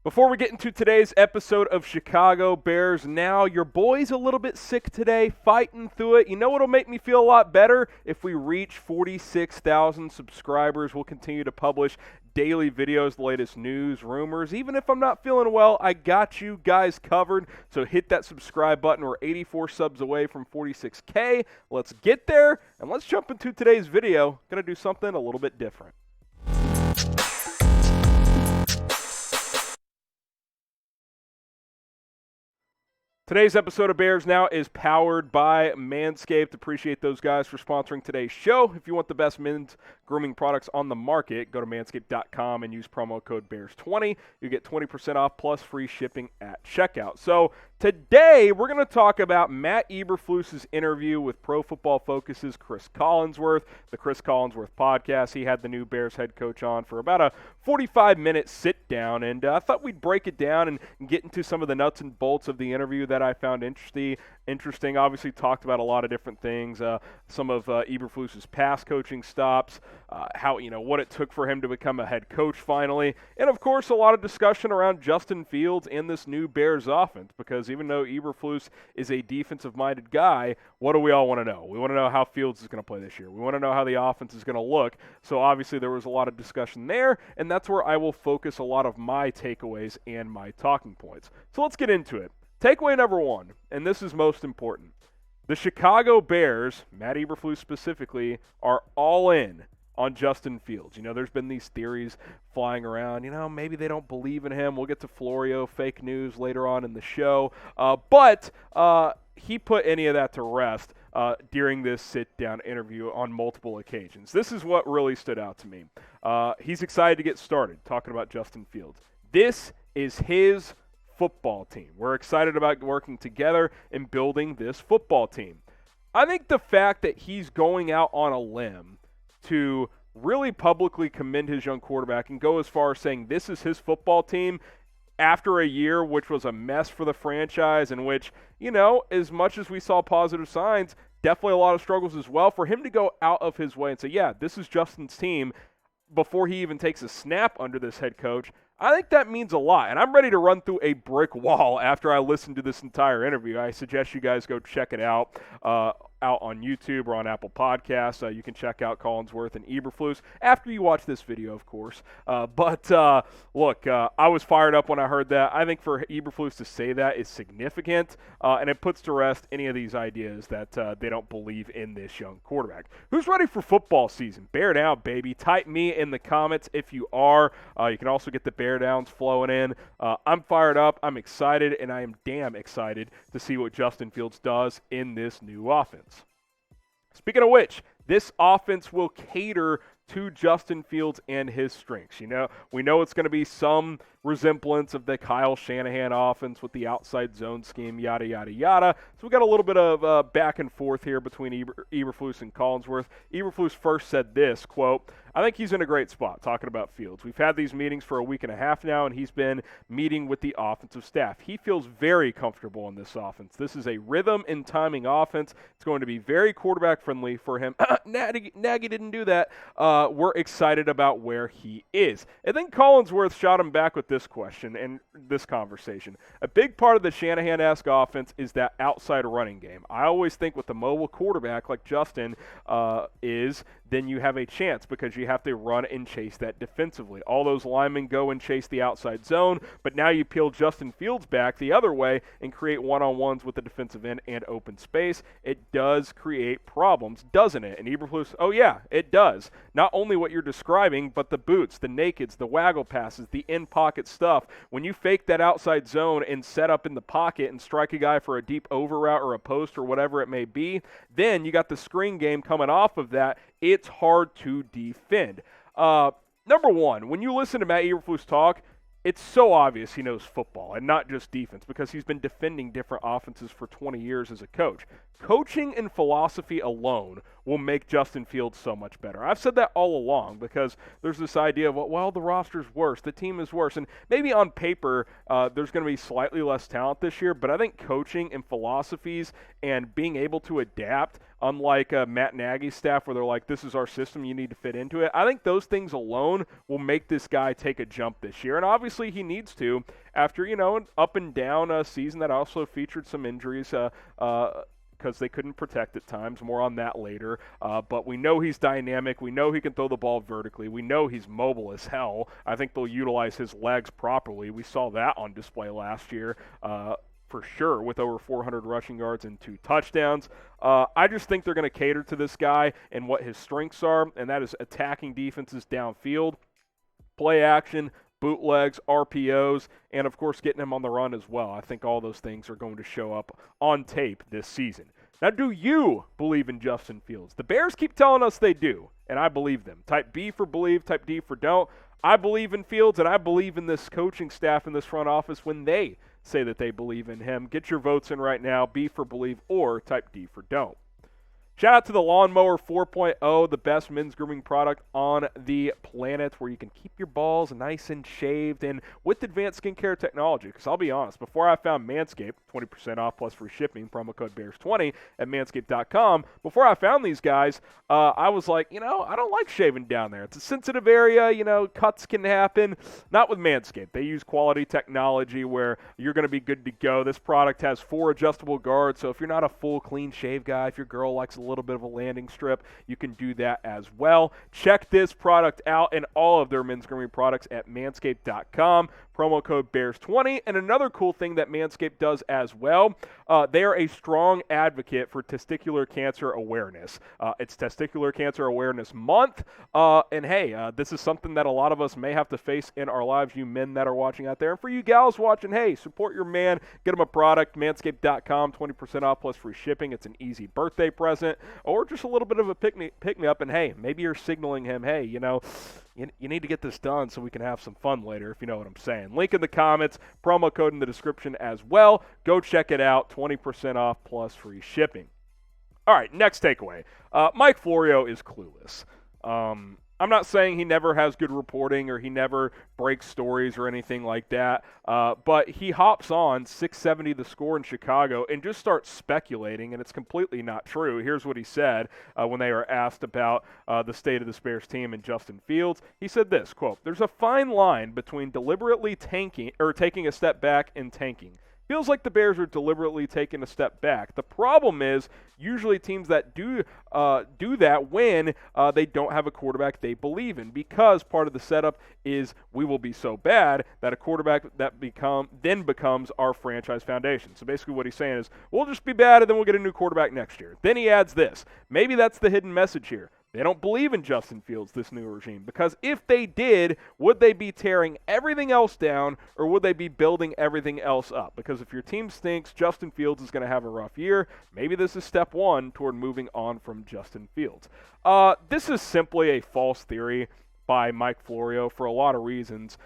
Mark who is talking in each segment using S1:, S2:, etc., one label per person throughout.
S1: Before we get into today's episode of Chicago Bears Now, your boy's a little bit sick today, fighting through it. You know what'll make me feel a lot better? If we reach 46,000 subscribers, we'll continue to publish daily videos, the latest news, rumors. Even if I'm not feeling well, I got you guys covered. So hit that subscribe button. We're 84 subs away from 46K. Let's get there, and let's jump into today's video. Gonna do something a little bit different. Today's episode of Bears Now is powered by Manscaped. Appreciate those guys for sponsoring today's show. If you want the best men's grooming products on the market, go to manscaped.com and use promo code BEARS20. You get 20% off plus free shipping at checkout. So today we're going to talk about Matt Eberflus's interview with Pro Football Focus's Cris Collinsworth, the Cris Collinsworth Podcast. He had the new Bears head coach on for about a 45-minute sit-down, and I thought we'd break it down and get into some of the nuts and bolts of the interview that I found interesting. Obviously talked about a lot of different things, some of Eberflus's past coaching stops, what it took for him to become a head coach finally, and of course a lot of discussion around Justin Fields and this new Bears offense, because even though Eberflus is a defensive-minded guy, what do we all want to know? We want to know how Fields is going to play this year. We want to know how the offense is going to look. So obviously there was a lot of discussion there, and that's where I will focus a lot of my takeaways and my talking points. So let's get into it. Takeaway number one, and this is most important. The Chicago Bears, Matt Eberflus specifically, are all in on Justin Fields. There's been these theories flying around. Maybe they don't believe in him. We'll get to Florio, fake news, later on in the show. But he put any of that to rest during this sit-down interview on multiple occasions. This is what really stood out to me. He's excited to get started talking about Justin Fields. This is his football team. We're excited about working together and building this football team. I think the fact that he's going out on a limb to really publicly commend his young quarterback and go as far as saying this is his football team after a year which was a mess for the franchise, in which, as much as we saw positive signs, definitely a lot of struggles as well, for him to go out of his way and say, yeah, this is Justin's team before he even takes a snap under this head coach, I think that means a lot, and I'm ready to run through a brick wall after I listen to this entire interview. I suggest you guys go check it out on YouTube or on Apple Podcasts. You can check out Collinsworth and Eberflus after you watch this video, of course. Look, I was fired up when I heard that. I think for Eberflus to say that is significant, and it puts to rest any of these ideas that they don't believe in this young quarterback. Who's ready for football season? Bear down, baby. Type me in the comments if you are. You can also get the Bear Downs flowing in. I'm fired up. I'm excited, and I am damn excited to see what Justin Fields does in this new offense. Speaking of which, this offense will cater to Justin Fields and his strengths. We know it's going to be some resemblance of the Kyle Shanahan offense with the outside zone scheme, yada, yada, yada. So we got a little bit of back and forth here between Eberflus and Collinsworth. Eberflus first said this, quote, I think he's in a great spot, talking about Fields. We've had these meetings for a week and a half now, and he's been meeting with the offensive staff. He feels very comfortable in this offense. This is a rhythm and timing offense. It's going to be very quarterback-friendly for him. Nagy didn't do that. We're excited about where he is. And then Collinsworth shot him back with this question and this conversation. A big part of the Shanahan-esque offense is that outside running game. I always think with a mobile quarterback like Justin then you have a chance because you have to run and chase that defensively. All those linemen go and chase the outside zone, but now you peel Justin Fields back the other way and create one-on-ones with the defensive end and open space. It does create problems, doesn't it? And Eberflus, oh yeah, it does. Not only what you're describing, but the boots, the nakeds, the waggle passes, the in-pocket stuff. When you fake that outside zone and set up in the pocket and strike a guy for a deep over route or a post or whatever it may be, then you got the screen game coming off of that. It's hard to defend. Number one, when you listen to Matt Eberflus talk, it's so obvious he knows football and not just defense because he's been defending different offenses for 20 years as a coach. Coaching and philosophy alone will make Justin Fields so much better. I've said that all along because there's this idea of, well, the roster's worse, the team is worse, and maybe on paper there's going to be slightly less talent this year, but I think coaching and philosophies and being able to adapt unlike Matt Nagy's staff where they're like, this is our system, you need to fit into it. I think those things alone will make this guy take a jump this year, and obviously he needs to after, an up and down season that also featured some injuries because they couldn't protect at times. More on that later. But we know he's dynamic. We know he can throw the ball vertically. We know he's mobile as hell. I think they'll utilize his legs properly. We saw that on display last year for sure with over 400 rushing yards and 2 touchdowns. I just think they're going to cater to this guy and what his strengths are, and that is attacking defenses downfield, play action, bootlegs, RPOs, and of course getting him on the run as well. I think all those things are going to show up on tape this season. Now, do you believe in Justin Fields? The Bears keep telling us they do, and I believe them. Type B for believe, type D for don't. I believe in Fields, and I believe in this coaching staff in this front office when they say that they believe in him. Get your votes in right now, B for believe or type D for don't. Shout out to the Lawnmower 4.0, the best men's grooming product on the planet, where you can keep your balls nice and shaved and with advanced skincare technology. Because I'll be honest, before I found Manscaped, 20% off plus free shipping, promo code BEARS20 at manscaped.com, before I found these guys, I was like, I don't like shaving down there. It's a sensitive area, cuts can happen. Not with Manscaped. They use quality technology where you're going to be good to go. This product has 4 adjustable guards, so if you're not a full clean shave guy, if your girl likes a little bit of a landing strip, you can do that as well. Check this product out and all of their men's grooming products at manscaped.com. Promo code BEARS20. And another cool thing that Manscaped does as well, they are a strong advocate for testicular cancer awareness. It's Testicular Cancer Awareness Month. And hey, this is something that a lot of us may have to face in our lives, you men that are watching out there. And for you gals watching, hey, support your man. Get him a product, manscaped.com, 20% off plus free shipping. It's an easy birthday present or just a little bit of a pick-me-up. And hey, maybe you're signaling him, hey, you need to get this done so we can have some fun later, if you know what I'm saying. Link in the comments, promo code in the description as well. Go check it out, 20% off plus free shipping. All right, next takeaway. Mike Florio is clueless. I'm not saying he never has good reporting or he never breaks stories or anything like that, but he hops on 670 The Score in Chicago and just starts speculating, and it's completely not true. Here's what he said when they were asked about the state of the Bears team and Justin Fields. He said this, quote, "There's a fine line between deliberately taking a step back and tanking. Feels like the Bears are deliberately taking a step back. The problem is usually teams that do that when they don't have a quarterback they believe in, because part of the setup is we will be so bad that a quarterback that then becomes our franchise foundation." So basically what he's saying is we'll just be bad and then we'll get a new quarterback next year. Then he adds this. Maybe that's the hidden message here. They don't believe in Justin Fields, this new regime, because if they did, would they be tearing everything else down or would they be building everything else up? Because if your team stinks, Justin Fields is going to have a rough year. Maybe this is step one toward moving on from Justin Fields. This is simply a false theory by Mike Florio for a lot of reasons.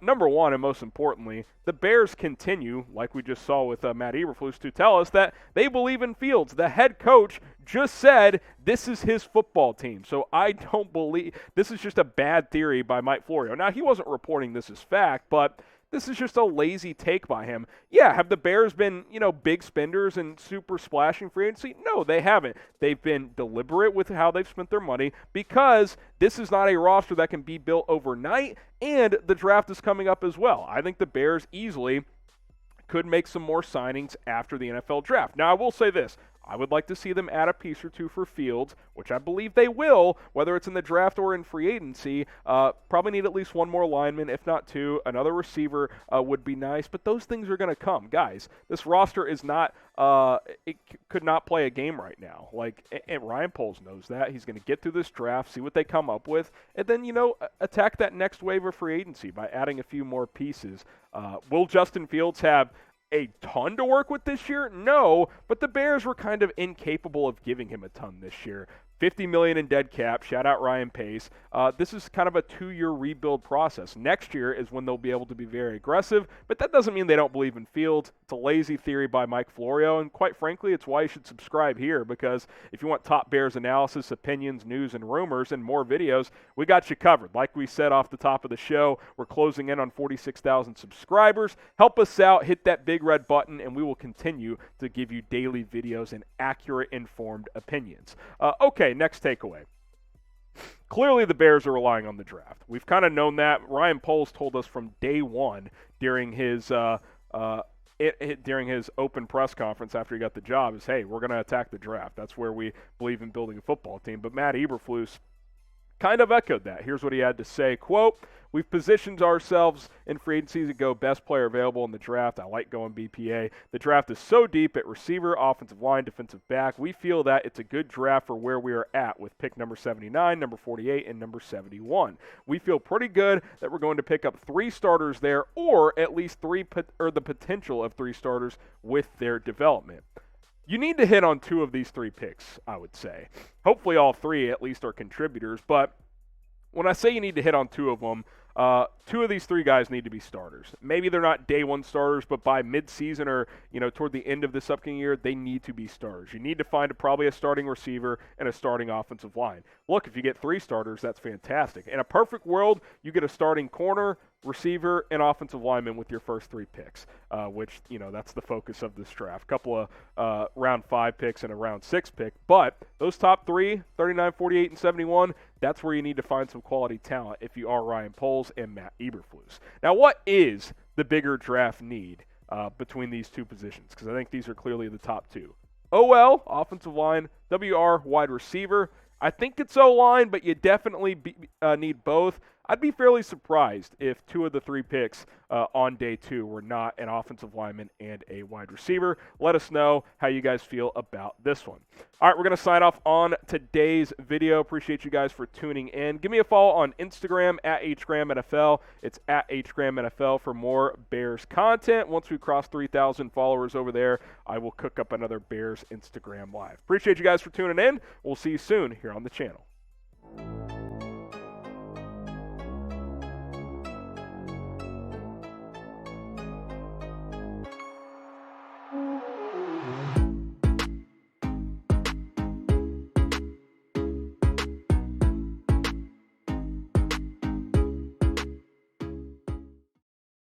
S1: Number one, and most importantly, the Bears continue, like we just saw with Matt Eberflus, to tell us that they believe in Fields. The head coach just said this is his football team. So I don't believe – this is just a bad theory by Mike Florio. Now, he wasn't reporting this as fact, but this is just a lazy take by him. Yeah, have the Bears been, big spenders and super splashing free agency? No, they haven't. They've been deliberate with how they've spent their money because this is not a roster that can be built overnight, and the draft is coming up as well. I think the Bears easily could make some more signings after the NFL draft. Now, I will say this. I would like to see them add a piece or two for Fields, which I believe they will, whether it's in the draft or in free agency. Probably need at least one more lineman, if not two. Another receiver would be nice, but those things are going to come. Guys, this roster is not it could not play a game right now. And Ryan Poles knows that. He's going to get through this draft, see what they come up with, and then, attack that next wave of free agency by adding a few more pieces. Will Justin Fields have a ton to work with this year? No, but the Bears were kind of incapable of giving him a ton this year. $50 million in dead cap. Shout out Ryan Pace. This is kind of a 2-year rebuild process. Next year is when they'll be able to be very aggressive, but that doesn't mean they don't believe in Fields. It's a lazy theory by Mike Florio, and quite frankly, it's why you should subscribe here, because if you want top Bears analysis, opinions, news, and rumors, and more videos, we got you covered. Like we said off the top of the show, we're closing in on 46,000 subscribers. Help us out, hit that big red button, and we will continue to give you daily videos and accurate, informed opinions. Okay, next takeaway. Clearly, the Bears are relying on the draft. We've kind of known that. Ryan Poles told us from day one during his open press conference after he got the job is, hey, we're going to attack the draft. That's where we believe in building a football team. But Matt Eberflus kind of echoed that. Here's what he had to say, quote, "We've positioned ourselves in free agency to go best player available in the draft. I like going BPA. The draft is so deep at receiver, offensive line, defensive back. We feel that it's a good draft for where we are at with pick number 79, number 48, and number 71. We feel pretty good that we're going to pick up 3 starters there, or at least the potential of 3 starters with their development." You need to hit on 2 of these 3 picks, I would say. Hopefully all 3 at least are contributors, but when I say you need to hit on 2 of them, 2 of these 3 guys need to be starters. Maybe they're not day 1 starters, but by mid-season or toward the end of this upcoming year, they need to be starters. You need to find probably a starting receiver and a starting offensive line. Look, if you get 3 starters, that's fantastic. In a perfect world, you get a starting corner, receiver, and offensive lineman with your first 3 picks, which, that's the focus of this draft. A couple of round 5 picks and a round 6 pick. But those top 3, 39, 48, and 71, that's where you need to find some quality talent if you are Ryan Poles and Matt Eberflus. Now, what is the bigger draft need between these 2 positions? Because I think these are clearly the top 2. OL, offensive line, WR, wide receiver. I think it's O-line, but you definitely need both. I'd be fairly surprised if 2 of the 3 picks on day 2 were not an offensive lineman and a wide receiver. Let us know how you guys feel about this one. All right, we're going to sign off on today's video. Appreciate you guys for tuning in. Give me a follow on Instagram at HGramNFL. It's at HGramNFL for more Bears content. Once we cross 3,000 followers over there, I will cook up another Bears Instagram Live. Appreciate you guys for tuning in. We'll see you soon here on the channel.